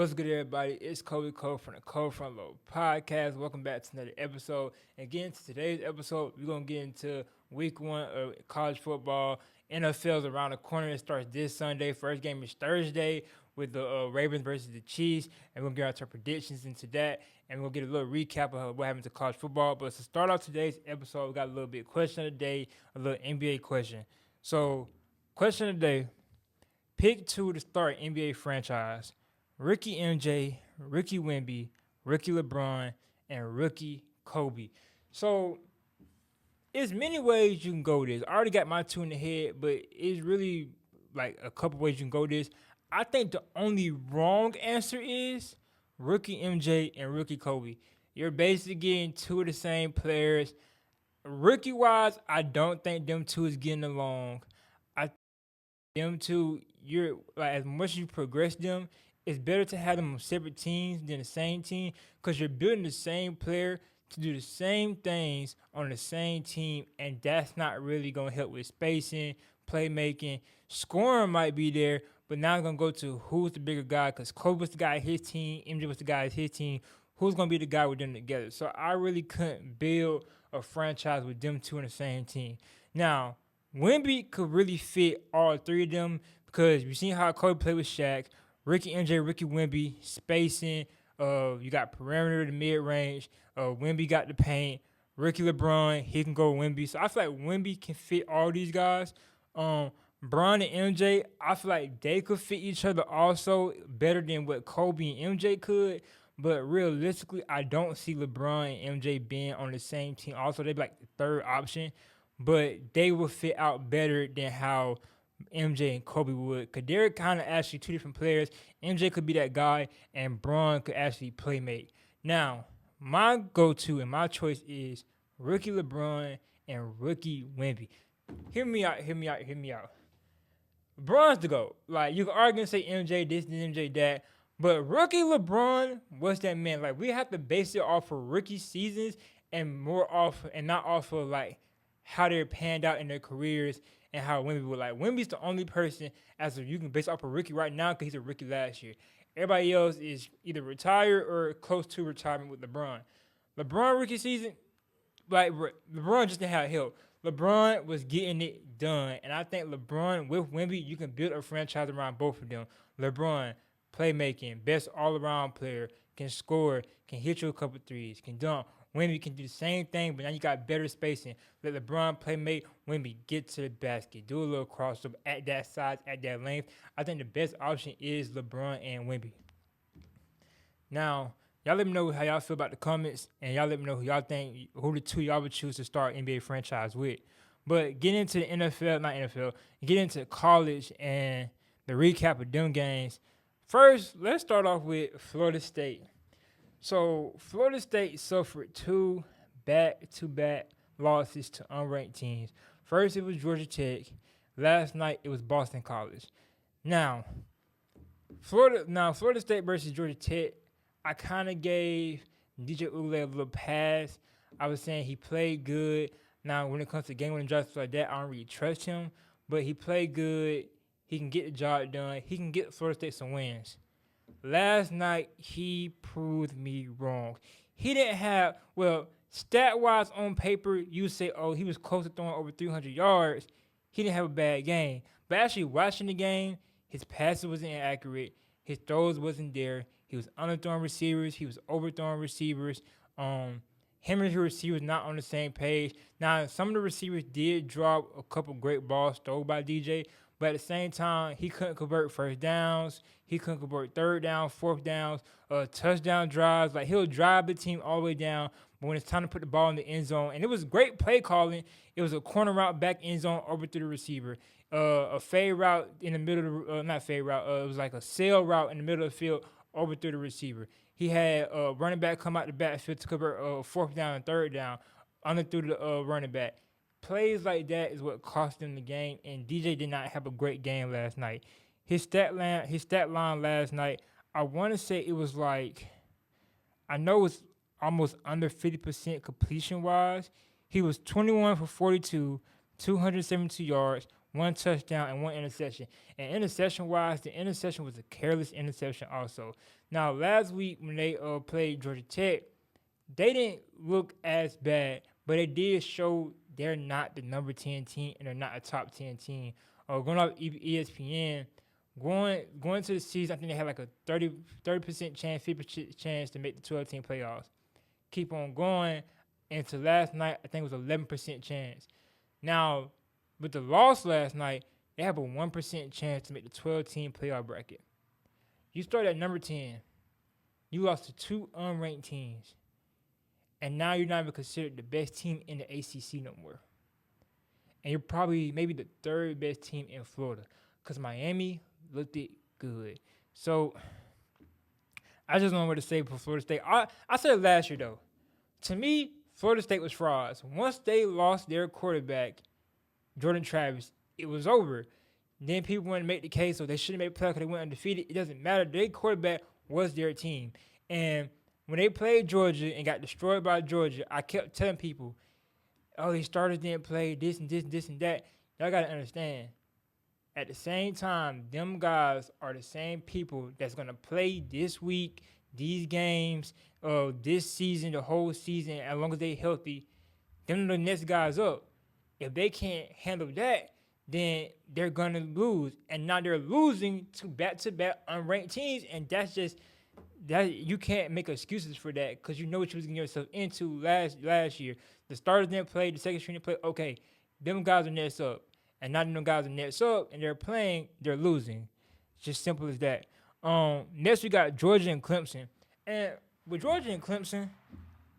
What's good, everybody? It's Kobe Cole from the Cole Front Low Podcast. Welcome back to another episode. Again, today's episode, we're gonna get into Week 1 of college football. NFL's around the corner. It starts this Sunday. First game is Thursday with the Ravens versus the Chiefs, and we're gonna get our predictions into that, and we'll get a little recap of what happened to college football. But to start off today's episode, we got a little bit question of the day, a little NBA question. So, question of the day: pick two to start NBA franchise. Rookie MJ, Rookie Wemby, Rookie LeBron, and Rookie Kobe. So, there's many ways you can go this. I already got my two in the head, but it's really like a couple ways you can go this. I think the only wrong answer is Rookie MJ and Rookie Kobe. You're basically getting two of the same players. Rookie wise, I don't think them two is getting along. I think them two, you're like as much as you progress them, it's better to have them on separate teams than the same team because you're building the same player to do the same things on the same team, and that's not really going to help with spacing, playmaking. Scoring might be there, but now I'm going to go to who's the bigger guy because Kobe was the guy at his team, MJ was the guy at his team. Who's going to be the guy with them together? So I really couldn't build a franchise with them two on the same team. Now, Wemby could really fit all three of them because you've seen how Kobe played with Shaq. Ricky MJ, Ricky Wemby, spacing. You got perimeter to mid range. Wemby got the paint. Ricky LeBron, he can go Wemby. So I feel like Wemby can fit all these guys. Bron and MJ, I feel like they could fit each other also better than what Kobe and MJ could. But realistically, I don't see LeBron and MJ being on the same team. Also, they'd be like the third option. But they will fit out better than how MJ and Kobe would, because they're kind of actually two different players. MJ could be that guy, and Bron could actually playmate. Now, my go-to and my choice is Rookie LeBron and Rookie Wemby. Hear me out. LeBron's the GOAT. Like, you can argue and say MJ this and MJ that, but Rookie LeBron was that man. Like, we have to base it off of rookie seasons and more off, and not off of, like, how they're panned out in their careers and how Wemby would like. Wemby's the only person as if you can base off a rookie right now because he's a rookie last year. Everybody else is either retired or close to retirement with LeBron. LeBron rookie season, like LeBron just didn't have help. LeBron was getting it done, and I think LeBron with Wemby, you can build a franchise around both of them. LeBron, playmaking, best all-around player, can score, can hit you a couple threes, can dunk. Wemby can do the same thing, but now you got better spacing. Let LeBron playmate, Wemby get to the basket, do a little crossover at that size, at that length. I think the best option is LeBron and Wemby. Now, y'all let me know how y'all feel about the comments, and y'all let me know who y'all think, who the two y'all would choose to start NBA franchise with. But get into the get into college and the recap of them games. First, let's start off with Florida State. So, Florida State suffered two back-to-back losses to unranked teams. First, it was Georgia Tech. Last night, it was Boston College. Now, Florida State versus Georgia Tech, I kind of gave DJ Ule a little pass. I was saying he played good. Now, when it comes to game-winning drives like that, I don't really trust him. But he played good. He can get the job done. He can get Florida State some wins. Last night, he proved me wrong. He didn't have, stat-wise on paper, you would say, he was close to throwing over 300 yards. He didn't have a bad game. But actually watching the game, his passes wasn't inaccurate. His throws wasn't there. He was underthrowing receivers. He was overthrowing receivers. Him and his receivers not on the same page. Now, some of the receivers did drop a couple great balls thrown by DJ, but at the same time, he couldn't convert first downs. He couldn't convert third down, fourth downs, touchdown drives. Like, he'll drive the team all the way down, but when it's time to put the ball in the end zone, and it was great play calling. It was a corner route back end zone over to the receiver. A fade route in the middle of not fade route. It was like a sail route in the middle of the field over to the receiver. He had a running back come out the backfield to convert fourth down and third down under through the running back. Plays like that is what cost them the game, and DJ did not have a great game last night. His stat line last night, I want to say it was like, I know it was almost under 50% completion-wise. He was 21 for 42, 272 yards, one touchdown, and one interception. And interception-wise, the interception was a careless interception also. Now, last week when they played Georgia Tech, they didn't look as bad, but it did show they're not the number 10 team and they're not a top 10 team. Going off ESPN, going to the season, I think they had like a 30% chance, 50% chance to make the 12-team playoffs. Keep on going into last night, I think it was 11% chance. Now, with the loss last night, they have a 1% chance to make the 12-team playoff bracket. You start at number 10. You lost to 2 unranked teams. And now you're not even considered the best team in the ACC no more. And you're probably maybe the 3rd best team in Florida because Miami looked it good. So I just don't know what to say for Florida State. I said it last year, though. To me, Florida State was frauds. Once they lost their quarterback, Jordan Travis, it was over. Then people want to make the case, so they shouldn't make playoffs because they went undefeated. It doesn't matter. Their quarterback was their team. And when they played Georgia and got destroyed by Georgia, I kept telling people, oh, these starters didn't play this and this and this and that. Y'all got to understand. At the same time, them guys are the same people that's going to play this week, these games, this season, the whole season, as long as they healthy. Them the next guys up. If they can't handle that, then they're going to lose. And now they're losing to back-to-back unranked teams, and that's just that you can't make excuses for that because you know what you was getting yourself into last year. The starters didn't play, the second string didn't play. Okay, them guys are next up. And not them guys are next up and they're playing, they're losing. It's just simple as that. Next we got Georgia and Clemson. And with Georgia and Clemson,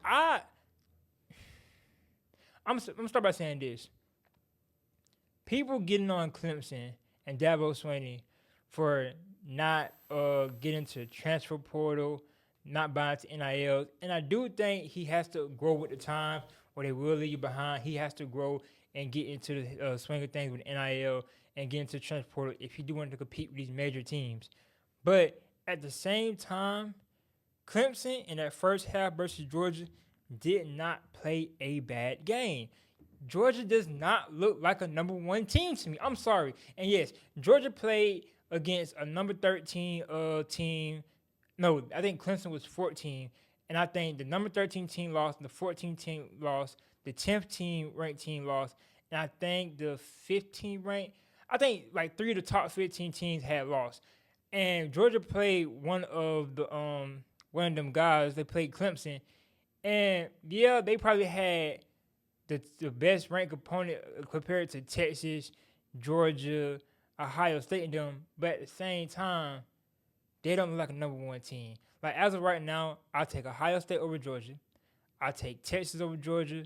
I'm gonna start by saying this. People getting on Clemson and Dabo Swinney for not getting to transfer portal, not buying to NILs. And I do think he has to grow with the times or they will leave you behind. He has to grow and get into the swing of things with NIL and get into the transfer portal if you do want to compete with these major teams. But at the same time, Clemson in that first half versus Georgia did not play a bad game. Georgia does not look like a number 1 team to me. I'm sorry. And yes, Georgia played against a number 13 team. No, I think Clemson was 14. And I think the number 13 team lost, the 14 team lost, the 10th team ranked team lost, and I think the 15th ranked, I think like 3 of the top 15 teams had lost. And Georgia played one of them guys. They played Clemson, and yeah, they probably had the best ranked opponent compared to Texas, Georgia, Ohio State, and them. But at the same time, they don't look like a number 1 team. Like as of right now, I'll take Ohio State over Georgia. I'll take Texas over Georgia.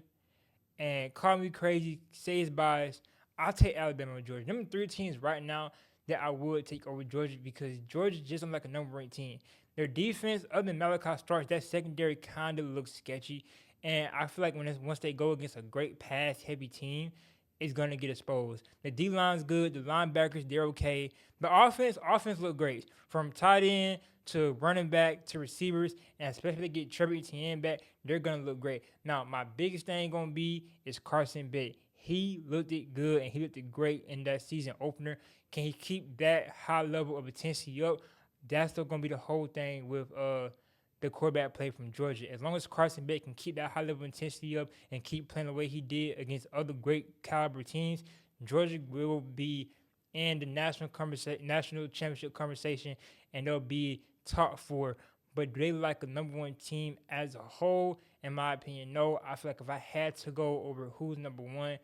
And call me crazy, say it's biased, I'll take Alabama over Georgia. Them 3 teams right now that I would take over Georgia because Georgia just don't like a number 1 team. Their defense, other than Malachi Starks, that secondary kind of looks sketchy. And I feel like once they go against a great pass-heavy team, it's going to get exposed. The D-line's good. The linebackers, they're okay. The offense look great. From tight end to running back to receivers, and especially if they get Trevor Etienne back, they're going to look great. Now, my biggest thing going to be is Carson Beck. He looked it good, and he looked it great in that season opener. Can he keep that high level of intensity up? That's still going to be the whole thing with the quarterback play from Georgia. As long as Carson Beck can keep that high level of intensity up and keep playing the way he did against other great caliber teams, Georgia will be in the national championship conversation, and they'll be top 4. But do they like a number 1 team as a whole? In my opinion, no. I feel like if I had to go over who's number 1,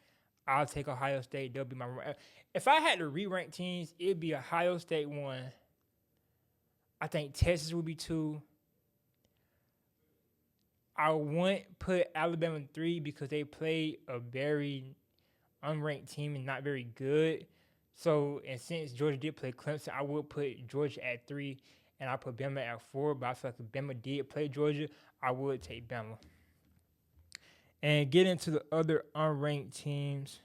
I'll take Ohio State. They'll be my. If I had to re-rank teams, it'd be Ohio State 1. I think Texas would be 2. I wouldn't put Alabama 3 because they played a very unranked team and not very good. So, and since Georgia did play Clemson, I would put Georgia at 3, and I put Bama at 4. But I feel like if Bama did play Georgia, I would take Bama. And get into the other unranked teams.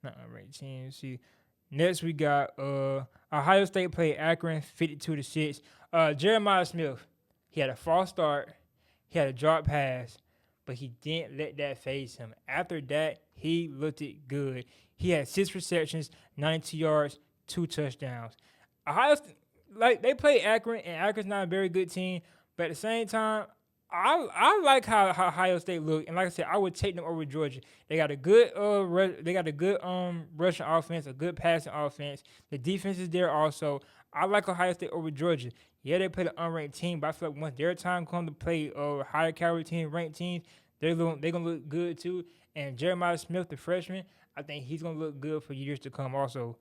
Not unranked teams. See, next we got Ohio State played Akron 52-6. Jeremiah Smith, he had a false start, he had a drop pass, but he didn't let that phase him. After that, he looked it good. He had 6 receptions, 92 yards, 2 touchdowns. Ohio, like they play Akron, and Akron's not a very good team, but at the same time, I like how Ohio State look, and like I said, I would take them over Georgia. They got a good rushing offense, a good passing offense. The defense is there also. I like Ohio State over Georgia. Yeah, they play the unranked team, but I feel like once their time comes to play higher caliber team, ranked teams, they're gonna look good too. And Jeremiah Smith, the freshman, I think he's gonna look good for years to come. Also,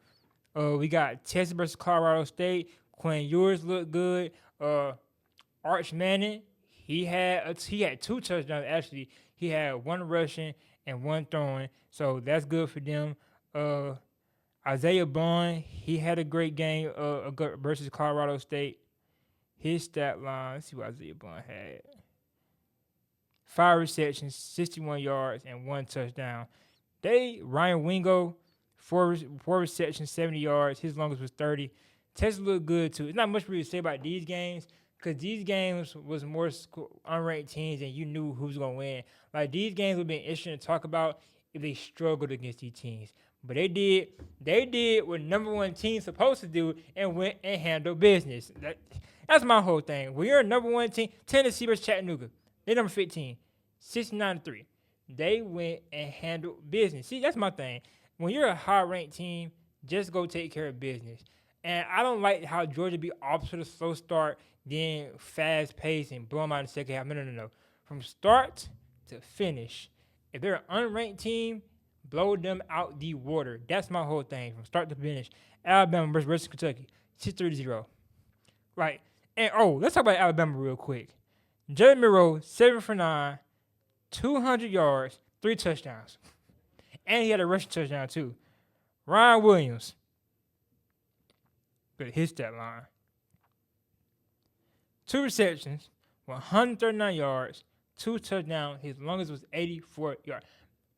we got Texas versus Colorado State. Quinn Ewers looked good. Arch Manning, he had 2 touchdowns actually. He had 1 rushing and 1 throwing, so that's good for them. Isaiah Bond, he had a great game versus Colorado State. His stat line, let's see what Isaiah Bond had. 5 receptions, 61 yards, and 1 touchdown. Ryan Wingo, 4 receptions, 70 yards. His longest was 30. Texas looked good too. It's not much really to say about these games because these games was more unranked teams and you knew who was going to win. Like these games would be interesting to talk about if they struggled against these teams. But they did what number 1 team's supposed to do and went and handled business. That's my whole thing. When you're a number 1 team, Tennessee versus Chattanooga, they're number 15, 69-3. They went and handled business. See, that's my thing. When you're a high-ranked team, just go take care of business. And I don't like how Georgia be off to the slow start, then fast pace and blow them out in the second half. No. From start to finish, if they're an unranked team, blow them out the water. That's my whole thing from start to finish. Alabama versus Kentucky, 6-3-0. Right. And let's talk about Alabama real quick. Jalen Milroe, 7 for 9, 200 yards, 3 touchdowns. And he had a rushing touchdown too. Ryan Williams, but his stat line. 2 receptions, 139 yards, 2 touchdowns. His longest was 84 yards.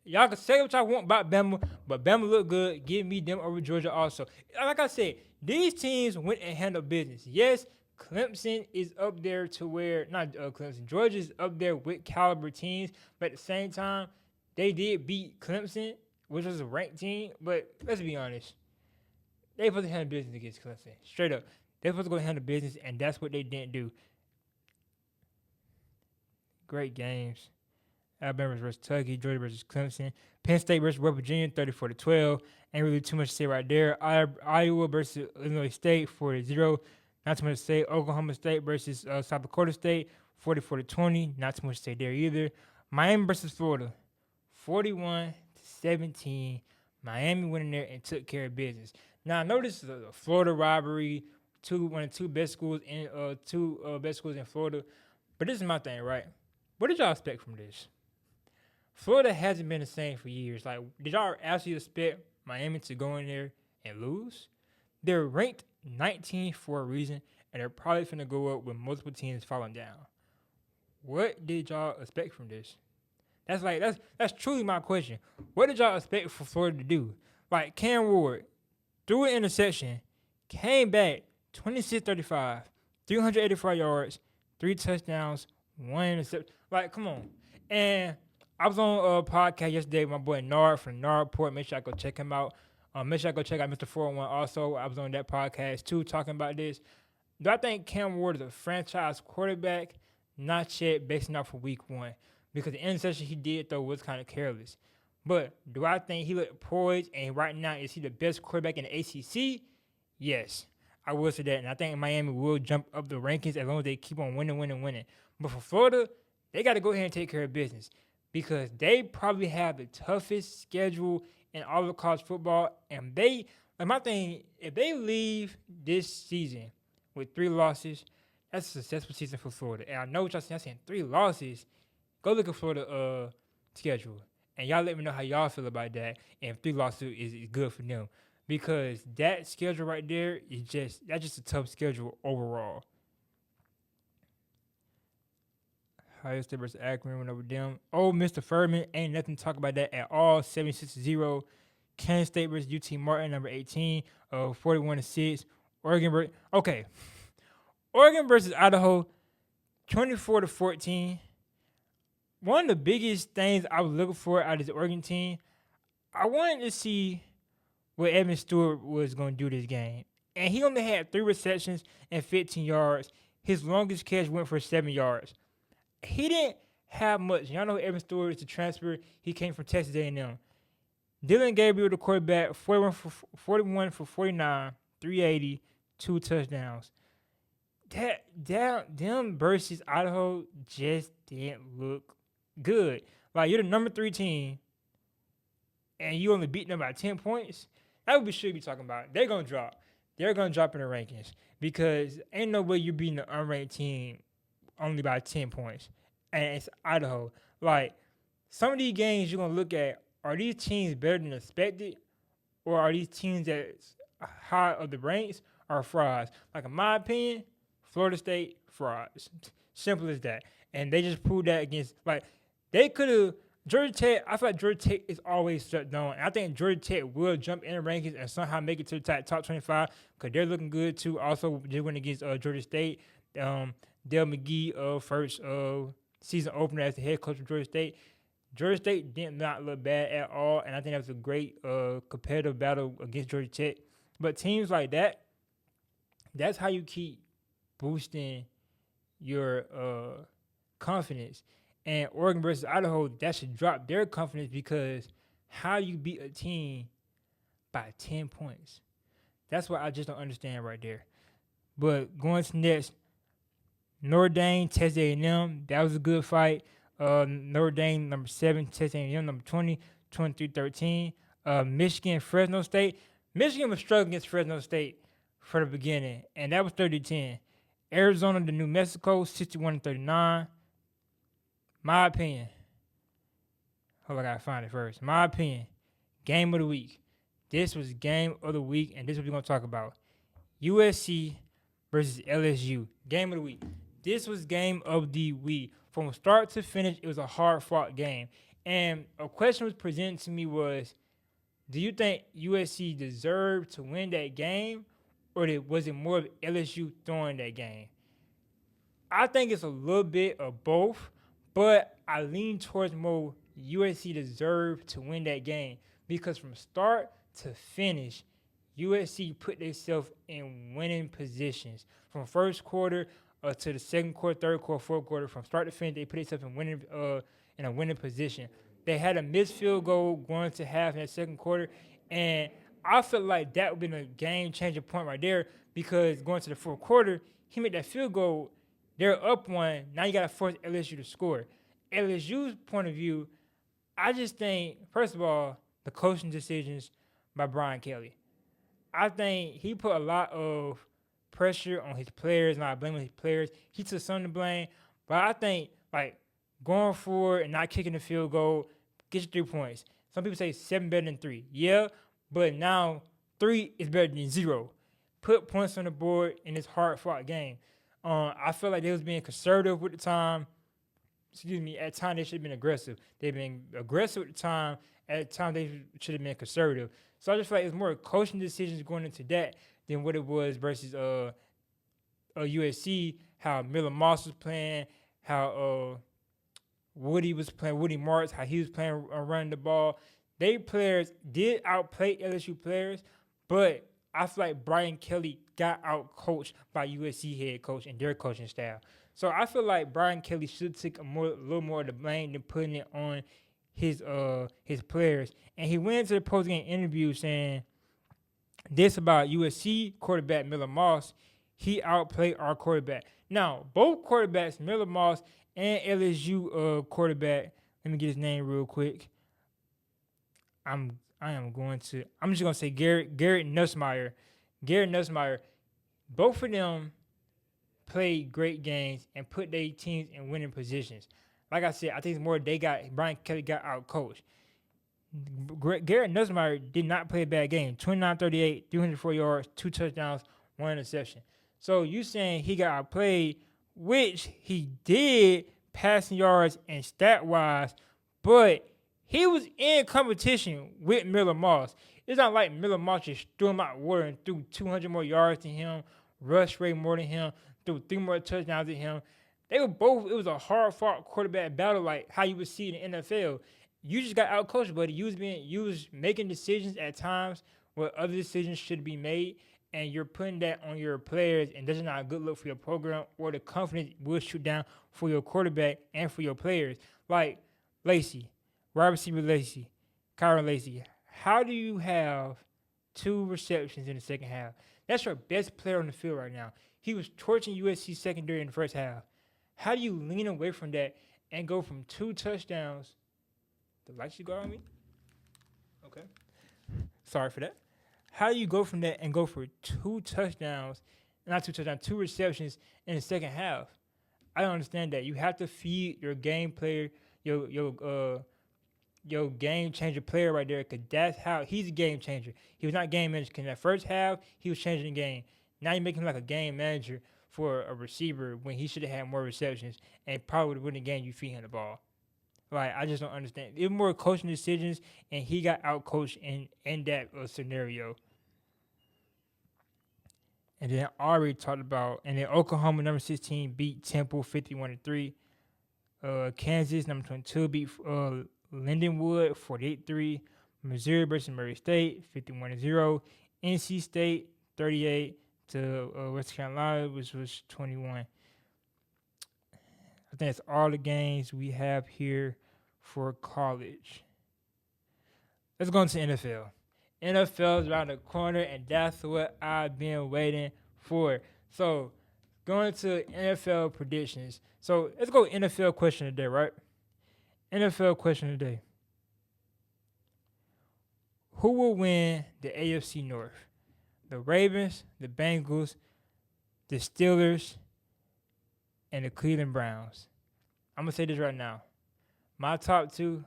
Y'all can say what y'all want about Bama, but Bama look good. Give me them over Georgia also. Like I said, these teams went and handled business. Yes, Clemson is up there to where, not Clemson, Georgia's up there with caliber teams, but at the same time, they did beat Clemson, which was a ranked team, but let's be honest. They supposed to handle business against Clemson. Straight up. They supposed to go handle business, and that's what they didn't do. Great games. Alabama versus Kentucky, Georgia versus Clemson. Penn State versus West Virginia, 34-12. Ain't really too much to say right there. Iowa versus Illinois State, 40-0. Not too much to say. Oklahoma State versus South Dakota State, 44-20. Not too much to say there either. Miami versus Florida, 41-17. Miami went in there and took care of business. Now, I know this is a Florida rivalry, one of the 2 best schools in best schools in Florida. But this is my thing, right? What did y'all expect from this? Florida hasn't been the same for years. Like, did y'all actually expect Miami to go in there and lose? They're ranked 19th for a reason, and they're probably going to go up with multiple teams falling down. What did y'all expect from this? That's truly my question. What did y'all expect for Florida to do? Like, Cam Ward threw an interception, came back 26-35, 384 yards, 3 touchdowns, 1 interception. Like, come on. And I was on a podcast yesterday with my boy Nard from Nard Report. Make sure I go check him out. Make sure I go check out Mr. 401 also. I was on that podcast too talking about this. Do I think Cam Ward is a franchise quarterback? Not yet, based off of week 1. Because the interception he did, though, was kind of careless. But do I think he looked poised, and right now, is he the best quarterback in the ACC? Yes, I will say that. And I think Miami will jump up the rankings as long as they keep on winning. But for Florida, they got to go ahead and take care of business because they probably have the toughest schedule in all of college football. And my thing, if they leave this season with 3 losses, that's a successful season for Florida. And I know what y'all saying. I'm saying 3 losses. Go look at Florida schedule. And y'all let me know how y'all feel about that. And if 3 losses is good for them. Because that schedule right there that's just a tough schedule overall. Ohio State versus Akron went over them. Mr. Furman, ain't nothing to talk about that at all. 76-0. Kansas State versus UT Martin, number 18, 41-6. Oregon versus Idaho, 24-14. one of the biggest things I was looking for out of this Oregon team, I wanted to see what Evan Stewart was going to do this game. And he only had 3 receptions and 15 yards. His longest catch went for 7 yards. He didn't have much. Y'all know Evan Stewart is a transfer. He came from Texas A&M. Dylan Gabriel, the quarterback, 41 for 49, 380, 2 touchdowns. Them versus Idaho just didn't look good. Like, you're the number 3 team, and you only beat them by 10 points. That would be should be talking about. They're gonna drop. They're gonna drop in the rankings because ain't no way you're beating an unranked team only by 10 points, and it's Idaho. Like, some of these games you're gonna look at, are these teams better than expected, or are these teams that's high of the ranks are frauds? Like, in my opinion, Florida State frauds. Simple as that. And they just proved that against, like, they could have. Georgia Tech, I feel like Georgia Tech is always shut down. And I think Georgia Tech will jump in the rankings and somehow make it to the top 25 because they're looking good too. Also, they went against Georgia State. Dale McGee, first season opener as the head coach of Georgia State. Georgia State did not look bad at all, and I think that was a great competitive battle against Georgia Tech. But teams like that, that's how you keep boosting your confidence. And Oregon versus Idaho, that should drop their confidence because how you beat a team by 10 points. That's what I just don't understand right there. But going to next, Notre Dame, Texas A&M, that was a good fight. Notre Dame, number 7, Texas A&M, number 20, 23-13. Michigan, Fresno State. Michigan was struggling against Fresno State for the beginning, and that was 30-10. Arizona to New Mexico, 61-39. My opinion. Hold on, I gotta find it first. My opinion. Game of the week. This was game of the week, and this is what we're gonna talk about. USC versus LSU. Game of the week. This was game of the week. From start to finish, it was a hard-fought game. And a question was presented to me was, do you think USC deserved to win that game, or was it more of LSU throwing that game? I think it's a little bit of both. But I lean towards more USC deserved to win that game because from start to finish, USC put themselves in winning positions. From first quarter to the second quarter, third quarter, fourth quarter, from start to finish, they put themselves in a winning position. They had a missed field goal going to half in the second quarter, and I felt like that would have been a game-changing point right there because going to the fourth quarter, he made that field goal. They're up 1. Now you got to force LSU to score. LSU's point of view, I just think, first of all, the coaching decisions by Brian Kelly. I think he put a lot of pressure on his players, not blaming his players. He took some to blame. But I think, like, going forward and not kicking the field goal, get you 3 points. Some people say 7 better than 3. Yeah, but now 3 is better than 0. Put points on the board in this hard-fought game. I feel like they was being conservative with the time. At times they should have been aggressive. They've been aggressive at the time. At times they should have been conservative. So I just feel like it's more coaching decisions going into that than what it was versus USC, how Miller Moss was playing, how Woody was playing, Woody Marks, how he was playing running the ball. They players did outplay LSU players, but I feel like Brian Kelly got out-coached by USC head coach and their coaching staff. So I feel like Brian Kelly should take a little more of the blame than putting it on his players. And he went into the post-game interview saying this about USC quarterback Miller Moss. He outplayed our quarterback. Now, both quarterbacks, Miller Moss and LSU quarterback, let me get his name real quick. I'm just gonna say Garrett Nussmeier. Garrett Nussmeier, both of them played great games and put their teams in winning positions. Like I said, I think it's more Brian Kelly got out coached. Garrett Nussmeier did not play a bad game. 29-38, 304 yards, 2 touchdowns, 1 interception. So you saying he got outplayed, which he did passing yards and stat wise, but he was in competition with Miller Moss. It's not like Miller Moss just threw him out of water and threw 200 more yards than him, rush rate more than him, threw 3 more touchdowns than him. They were both. It was a hard fought quarterback battle, like how you would see in the NFL. You just got out coached, buddy. You was making decisions at times where other decisions should be made, and you're putting that on your players, and that's not a good look for your program or the confidence will shoot down for your quarterback and for your players. Like Lacey, wide receiver Lacey, Kyron Lacey. How do you have 2 receptions in the second half? That's your best player on the field right now. He was torching USC secondary in the first half. How do you lean away from that and go from 2 touchdowns? The lights you got on me? Okay. Sorry for that. How do you go from that and go for 2 touchdowns, not 2 touchdowns, 2 receptions in the second half? I don't understand that. You have to feed your game player, your game changer player right there, because that's how he's a game changer. He was not game manager. In that first half, he was changing the game. Now you make him like a game manager for a receiver when he should have had more receptions and probably would have won the game you feed him the ball. Like, I just don't understand. It was more coaching decisions, and he got out-coached in that scenario. And then I already talked about, and then Oklahoma, number 16, beat Temple 51-3. Kansas, number 22, beat Lindenwood 48-3. Missouri versus Murray State 51-0. NC State 38 to West Carolina, which was 21. I think that's all the games we have here for college. Let's go into NFL. NFL is around the corner, and that's what I've been waiting for. So, going to NFL predictions. So, let's go NFL question of the day, right? NFL question of the day. Who will win the AFC North? The Ravens, the Bengals, the Steelers, and the Cleveland Browns. I'm going to say this right now. My top 2,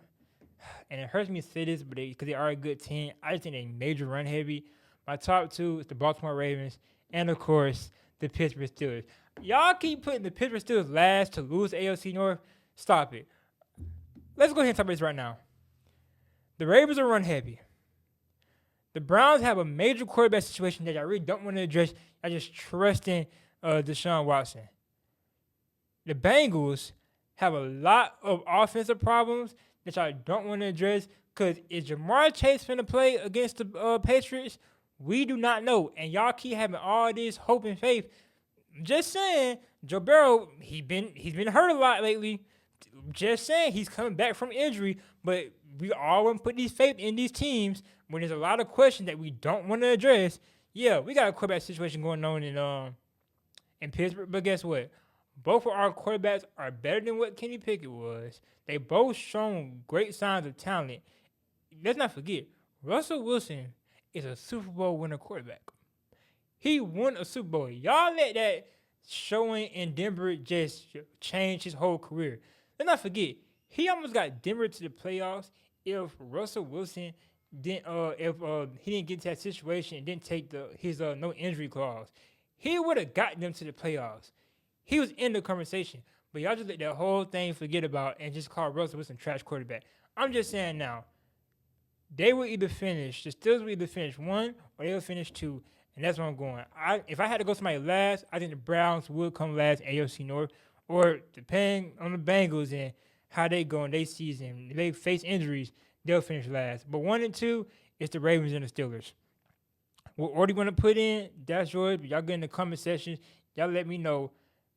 and it hurts me to say this, but because they are a good team, I just think they major run heavy. My top 2 is the Baltimore Ravens and, of course, the Pittsburgh Steelers. Y'all keep putting the Pittsburgh Steelers last to lose AFC North. Stop it. Let's go ahead and talk about this right now. The Ravens are run heavy. The Browns have a major quarterback situation that I really don't want to address. I just trusting Deshaun Watson. The Bengals have a lot of offensive problems that I don't want to address, because is Jamar Chase finna play against the Patriots? We do not know. And y'all keep having all this hope and faith. Just saying, Joe Burrow, he's been hurt a lot lately. Just saying, he's coming back from injury, but we all want to put these faith in these teams when there's a lot of questions that we don't want to address. Yeah, we got a quarterback situation going on in Pittsburgh, but guess what? Both of our quarterbacks are better than what Kenny Pickett was. They both shown great signs of talent. Let's not forget, Russell Wilson is a Super Bowl winner quarterback. He won a Super Bowl. Y'all let that showing in Denver just change his whole career. Let's not forget, he almost got Denver to the playoffs if Russell Wilson didn't he didn't get to that situation and didn't take his no injury clause. He would have got them to the playoffs. He was in the conversation, but y'all just let that whole thing forget about and just call Russell Wilson trash quarterback. I'm just saying now, the Steelers will either finish 1 or they'll finish 2, and that's where I'm going. If I had to go somebody last, I think the Browns would come last in AFC North, or depending on the Bengals and how they go in their season, if they face injuries, they'll finish last. But 1 and 2, it's the Ravens and the Steelers. What order you want to put in, that's yours, but y'all get in the comment section. Y'all let me know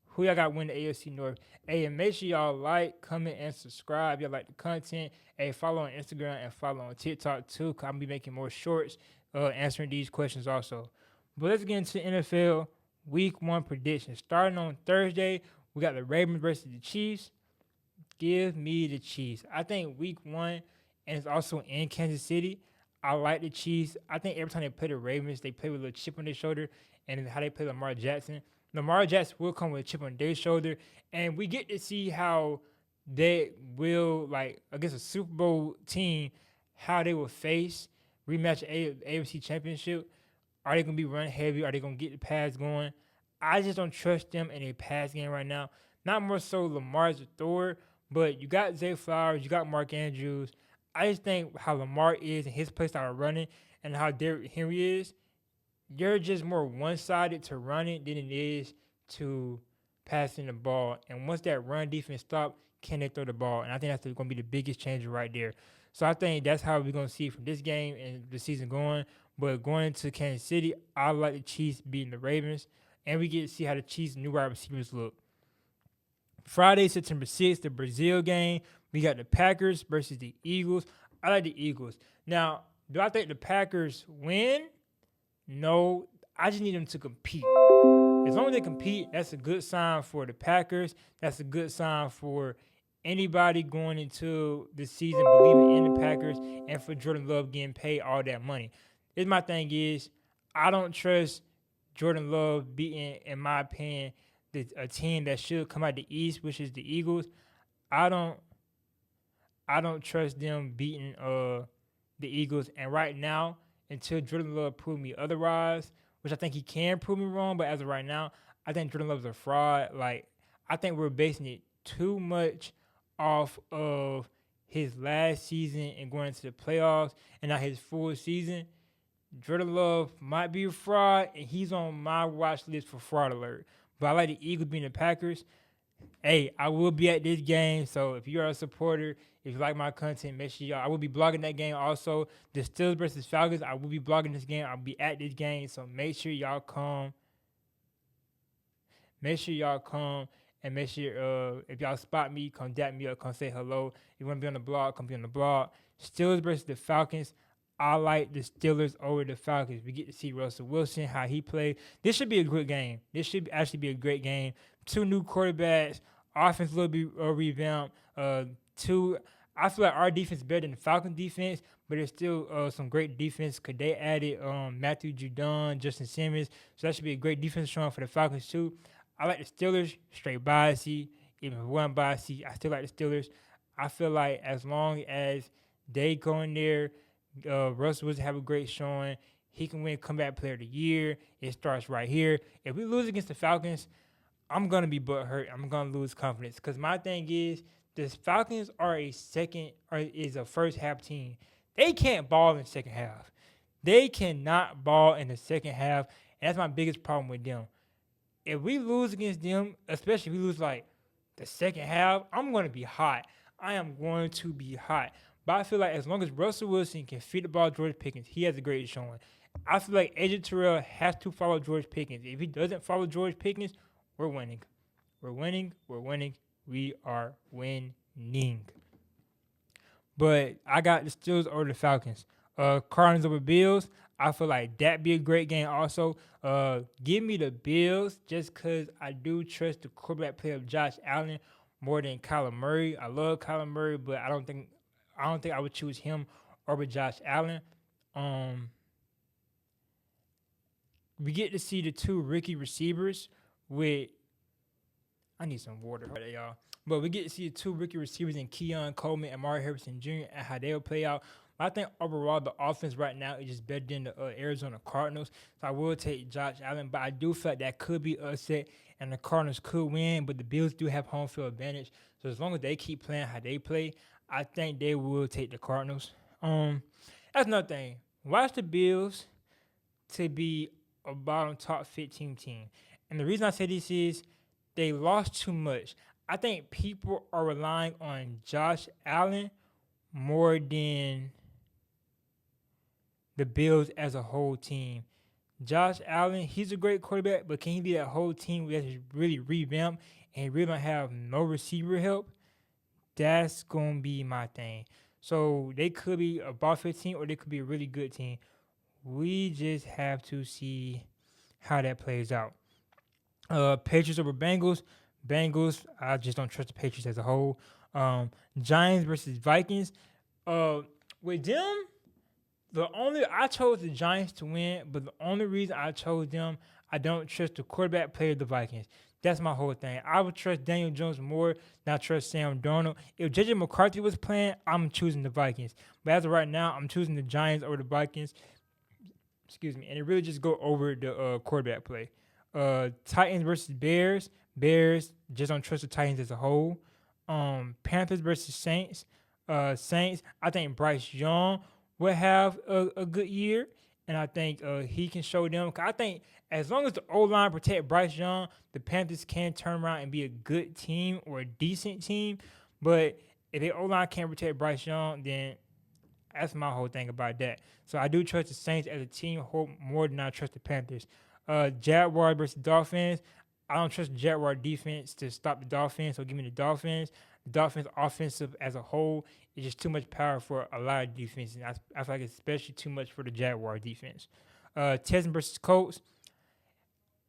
who y'all got win the AFC North. Hey, and make sure y'all like, comment, and subscribe. Y'all like the content. Hey, follow on Instagram and follow on TikTok too, because I'm going to be making more shorts answering these questions also. But let's get into NFL Week 1 predictions. Starting on Thursday, we got the Ravens versus the Chiefs. Give me the Chiefs. I think Week 1, and it's also in Kansas City, I like the Chiefs. I think every time they play the Ravens, they play with a little chip on their shoulder, and how they play Lamar Jackson. Lamar Jackson will come with a chip on their shoulder, and we get to see how they will, like, against a Super Bowl team, how they will face rematch AFC Championship. Are they going to be run heavy? Are they going to get the pass going? I just don't trust them in a pass game right now. Not more so Lamar as a thrower, but you got Zay Flowers, you got Mark Andrews. I just think how Lamar is and his play style of running and how Derrick Henry is, you're just more one-sided to running than it is to passing the ball. And once that run defense stops, can they throw the ball? And I think that's going to be the biggest change right there. So I think that's how we're going to see from this game and the season going. But going into Kansas City, I like the Chiefs beating the Ravens. And we get to see how the Chiefs' new wide receivers look. Friday, September 6th, the Brazil game. We got the Packers versus the Eagles. I like the Eagles. Now, do I think the Packers win? No. I just need them to compete. As long as they compete, that's a good sign for the Packers. That's a good sign for anybody going into the season believing in the Packers and for Jordan Love getting paid all that money. My thing is, I don't trust Jordan Love beating, in my opinion, a team that should come out the East, which is the Eagles. I don't trust them beating the Eagles. And right now, until Jordan Love prove me otherwise, which I think he can prove me wrong, but as of right now, I think Jordan Love's a fraud. Like, I think we're basing it too much off of his last season and going into the playoffs and not his full season. Jordan Love might be a fraud, and he's on my watch list for fraud alert. But I like the Eagles beating the Packers. Hey, I will be at this game, so if you are a supporter, if you like my content, make sure I will be blogging that game also. The Steelers versus Falcons, I will be blogging this game. I'll be at this game, so make sure y'all come. Make sure y'all come, and make sure if y'all spot me, come dap me up, come say hello. If you want to be on the blog, come be on the blog. Steelers versus the Falcons. I like the Steelers over the Falcons. We get to see Russell Wilson, how he played. This should be a good game. This should actually be a great game. Two new quarterbacks. Offense will be revamped. I feel like our defense is better than the Falcons defense, but there's still some great defense because they added Matthew Judon, Justin Simmons. So that should be a great defense showing for the Falcons too. I like the Steelers, straight biasy. Even one biasy, I still like the Steelers. I feel like as long as they go in there, Russell Wilson have a great showing. He can win comeback player of the year. It starts right here. If we lose against the Falcons, I'm going to be butthurt. I'm going to lose confidence. Because my thing is, the Falcons are is a first half team. They can't ball in the second half. They cannot ball in the second half. And that's my biggest problem with them. If we lose against them, especially if we lose like the second half, I'm going to be hot. I am going to be hot. But I feel like as long as Russell Wilson can feed the ball to George Pickens, he has a great showing. I feel like AJ Terrell has to follow George Pickens. If he doesn't follow George Pickens, we're winning. We're winning. We're winning. We are winning. But I got the Steelers over the Falcons. Cardinals over Bills. I feel like that'd be a great game also. Give me the Bills just because I do trust the quarterback play of Josh Allen more than Kyler Murray. I love Kyler Murray, but I don't think I would choose him over Josh Allen. We get to see the two rookie receivers with. I need some water, right, y'all. But we get to see the two rookie receivers in Keon Coleman and Amari Harrison Jr. and how they'll play out. I think overall the offense right now is just better than the Arizona Cardinals. So I will take Josh Allen, but I do feel like that could be upset and the Cardinals could win, but the Bills do have home field advantage. So as long as they keep playing how they play, I think they will take the Cardinals. That's another thing. Watch the Bills to be a bottom top 15 team. And the reason I say this is they lost too much. I think people are relying on Josh Allen more than the Bills as a whole team. Josh Allen, he's a great quarterback, but can he be that whole team that's really revamped and really don't have no receiver help? That's going to be my thing. So they could be a bottom 15 or they could be a really good team. We just have to see how that plays out. Patriots over Bengals. Bengals, I just don't trust the Patriots as a whole. Giants versus Vikings. With them, I chose the Giants to win, but the only reason I chose them, I don't trust the quarterback play of the Vikings. That's my whole thing. I would trust Daniel Jones more than I trust Sam Darnold. If J.J. McCarthy was playing, I'm choosing the Vikings. But as of right now, I'm choosing the Giants over the Vikings. Excuse me. And it really just go over the quarterback play. Titans versus Bears. Bears, just don't trust the Titans as a whole. Panthers versus Saints. Saints, I think Bryce Young will have a good year. and I think he can show them. 'Cause I think as long as the O line protect Bryce Young, the Panthers can turn around and be a good team or a decent team. But if the O line can't protect Bryce Young, then that's my whole thing about that. So I do trust the Saints as a team more than I trust the Panthers. Jaguars versus Dolphins. I don't trust the Jaguar defense to stop the Dolphins, so give me the Dolphins. The Dolphins offensive as a whole is just too much power for a lot of defenses. And I feel like it's especially too much for the Jaguar defense. Texans versus Colts.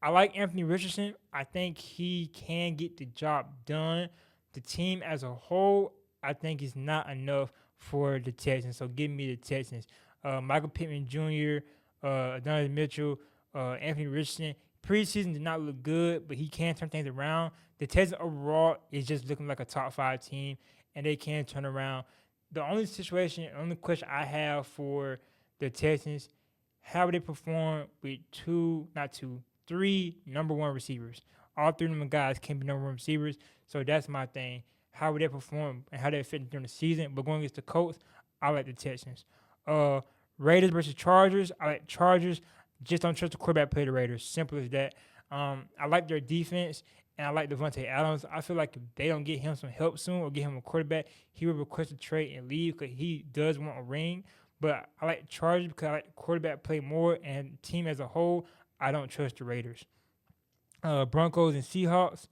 I like Anthony Richardson. I think he can get the job done. The team as a whole, I think, is not enough for the Texans. So give me the Texans. Michael Pittman Jr., Donovan Mitchell, Anthony Richardson. Preseason did not look good, but he can turn things around. The Texans overall is just looking like a top 5 team, and they can turn around. The only question I have for the Texans, how would they perform with three number one receivers? All three of them guys can be number one receivers, so that's my thing. How would they perform and how they fit during the season? But going against the Colts, I like the Texans. Raiders versus Chargers, I like Chargers. Just don't trust the quarterback play the Raiders. Simple as that. I like their defense, and I like Devontae Adams. I feel like if they don't get him some help soon or get him a quarterback, he will request a trade and leave because he does want a ring. But I like Chargers because I like the quarterback play more, and the team as a whole, I don't trust the Raiders. Broncos and Seahawks.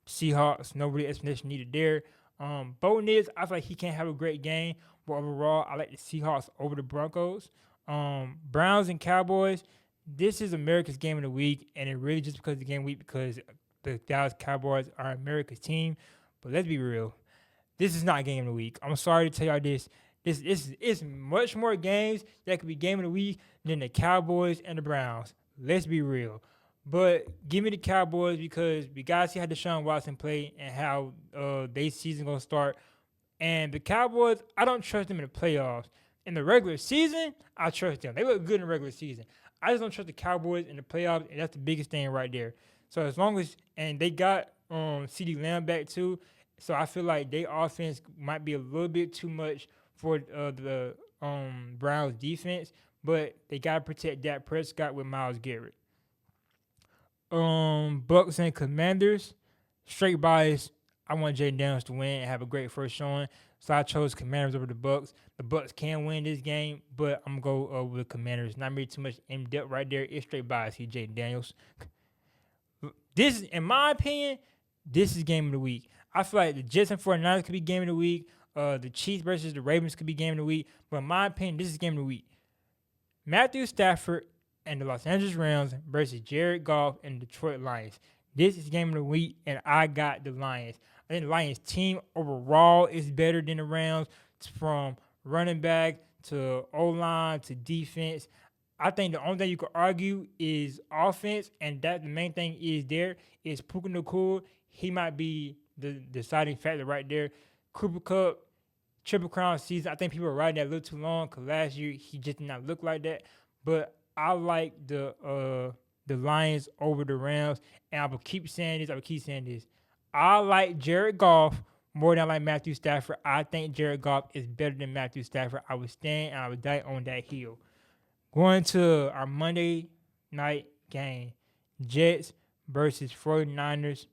Seahawks, no real explanation needed there. Bo Nix, I feel like he can't have a great game, but overall, I like the Seahawks over the Broncos. Browns and Cowboys. This is America's game of the week, and it really just because of the game of the week because the Dallas Cowboys are America's team. But let's be real, this is not game of the week. I'm sorry to tell y'all this. This is much more games that could be game of the week than the Cowboys and the Browns. Let's be real. But give me the Cowboys because we got to see how Deshaun Watson play and how their season going to start. And the Cowboys, I don't trust them in the playoffs. In the regular season, I trust them. They look good in the regular season. I just don't trust the Cowboys in the playoffs, and that's the biggest thing right there. So as long as – and they got CeeDee Lamb back too, so I feel like their offense might be a little bit too much for the Browns defense, but they got to protect Dak Prescott with Myles Garrett. Bucks and Commanders, straight bias. I want Jaden Daniels to win and have a great first showing, so I chose Commanders over the Bucks. The Bucks can win this game, but I'm gonna go with the Commanders. Not really too much in depth right there. It's straight bias. He Jaden Daniels. This, in my opinion, this is game of the week. I feel like the Jets and 49ers could be game of the week. The Chiefs versus the Ravens could be game of the week. But in my opinion, this is game of the week. Matthew Stafford and the Los Angeles Rams versus Jared Goff and the Detroit Lions. This is game of the week, and I got the Lions. I think the Lions team overall is better than the Rams, from running back to O-line to defense. I think the only thing you could argue is offense, and that the main thing is Puka Nacua. He might be the deciding factor right there. Cooper Kupp, Triple Crown season. I think people are riding that a little too long because last year he just did not look like that. But I like the Lions over the Rams, and I will keep saying this. I like Jared Goff more than I like Matthew Stafford. I think Jared Goff is better than Matthew Stafford. I would stand and I would die on that hill. Going to our Monday night game, Jets versus 49ers.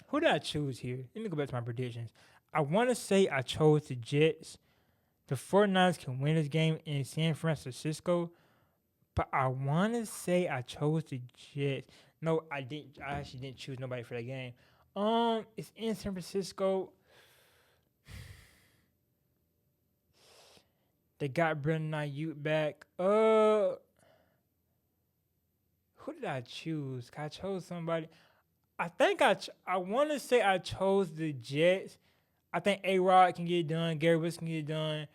Who did I choose here? Let me go back to my predictions. I want to say I chose the Jets. The 49ers can win this game in San Francisco, but I want to say I chose the Jets. No, I didn't. I actually didn't choose nobody for that game. It's in San Francisco. They got Brandon Ayuk back. Who did I choose? I chose somebody. I think I want to say I chose the Jets. I think A-Rod can get it done. Gary Wilson can get it done.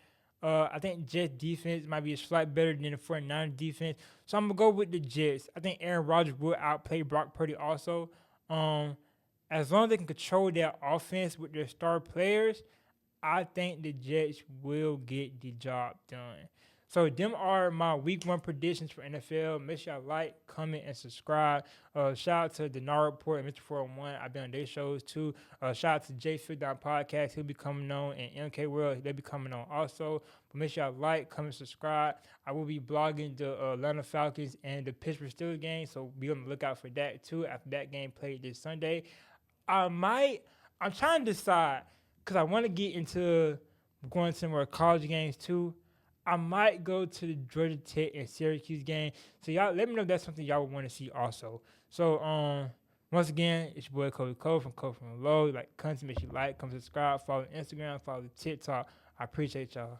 I think Jets defense might be a slight better than the 49ers defense. So I'm going to go with the Jets. I think Aaron Rodgers will outplay Brock Purdy also. As long as they can control their offense with their star players, I think the Jets will get the job done. So them are my week 1 predictions for NFL. Make sure y'all like, comment, and subscribe. Shout out to the NAR Report and Mr. 401. I've been on their shows too. Shout out to J Fit Down Podcast. He'll be coming on, and MK World, they'll be coming on also. But make sure y'all like, comment, subscribe. I will be blogging the Atlanta Falcons and the Pittsburgh Steelers game, so be on the lookout for that too after that game played this Sunday. I'm trying to decide because I want to get into going to some more college games too. I might go to the Georgia Tech and Syracuse game. So y'all let me know if that's something y'all would want to see also. So once again, it's your boy Kobe Cole from Low. Like, content, make sure you like, come subscribe, follow Instagram, follow TikTok. I appreciate y'all.